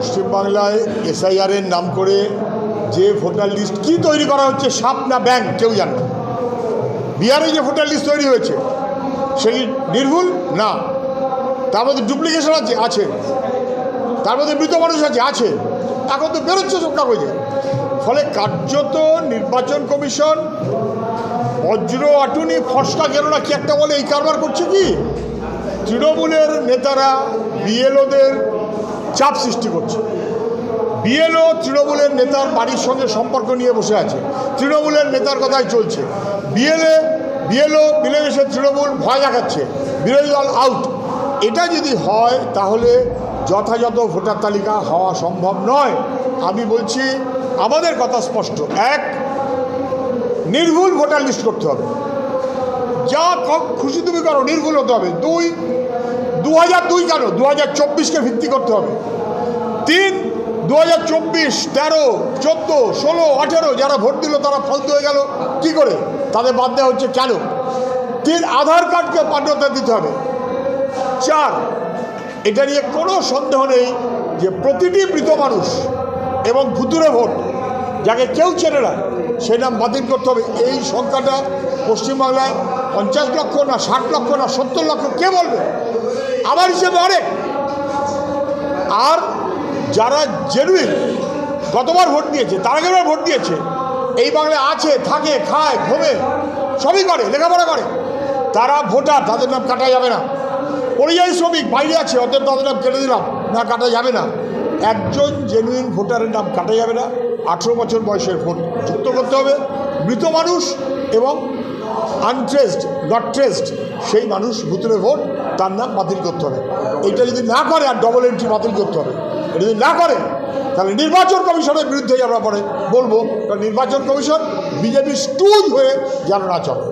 পশ্চিমবাংলায় এসআইআরের নাম করে যে ভোটার লিস্ট কি তৈরি করা হচ্ছে, সাপ না ব্যাংক কেউ জানে না। বিহারে যে ভোটার লিস্ট তৈরি হয়েছে সেই নির্ভুল না, তার মধ্যে ডুপ্লিকেশন আছে, তার মধ্যে মৃত মানুষ আছে, এখন তো বেরোচ্ছে সব কাগজে। ফলে কার্যত নির্বাচন কমিশন বজ্র আটুনি ফসকা গেল না কি একটা বলে এই কারবার করছে কি, তৃণমূলের নেতারা বিএলওদের চাপ সৃষ্টি করছে। বিএলও তৃণমূলের নেতার বাড়ির সঙ্গে সম্পর্ক নিয়ে বসে আছে, তৃণমূলের নেতার কথাই চলছে। বিএলও মিলেমিশে তৃণমূল ভয় দেখাচ্ছে, বিরোধী দল আউট। এটা যদি হয় তাহলে যথাযথ ভোটার তালিকা হওয়া সম্ভব নয়। আমি বলছি, আমাদের কথা স্পষ্ট, এক, নির্ভুল ভোটার লিস্ট করতে হবে, যা খুশি তুমি করো, নির্ভুল হতে হবে। 2002 কেন, 2024কে ভিত্তি করতে হবে। 3, 2024, 13, 14, 16, 18 যারা ভোট দিল তারা ফালতু হয়ে গেল কি করে, তাদের বাদ দেওয়া হচ্ছে কেন? 3, আধার কার্ডকে মান্যতা দিতে হবে। 4, এটা নিয়ে কোনো সন্দেহ নেই যে প্রতিটি মৃত মানুষ এবং ভুতুরে ভোট যাকে কেউ চেনে না সেই নাম বাতিল করতে হবে। এই সংখ্যাটা পশ্চিমবাংলায় 50 লক্ষ না 60 লক্ষ না 70 লক্ষ কে বলবে? আমার হিসেবে অনেক। আর যারা জেনুইন গতবার ভোট দিয়েছে, তার আগেরবার ভোট দিয়েছে, এই বাংলায় আছে, থাকে, খায়, ঘুমে, সবই করে, লেখাপড়া করে, তারা ভোটার, তাদের নাম কাটা যাবে না। পরিযায়ী শ্রমিক বাইরে আছে, অতএব তাদের নাম কেটে দিলাম না, কাটা যাবে না। একজন জেনুইন ভোটারের নাম কাটা যাবে না। 18 বছর বয়সের ভোট যুক্ত করতে হবে। মৃত মানুষ এবং আনট্রেসড, নট ট্রেসড সেই মানুষ ভুতুরে ভোট, তার নাম বাতিল করতে হবে। এটা যদি না করে, আর ডবল এন্ট্রি বাতিল করতে হবে। এটা যদি না করে তাহলে নির্বাচন কমিশনের বিরুদ্ধে আমরা পরে বলবো, কারণ নির্বাচন কমিশন বিজেপি স্টুজ হয়ে যেন না চলে।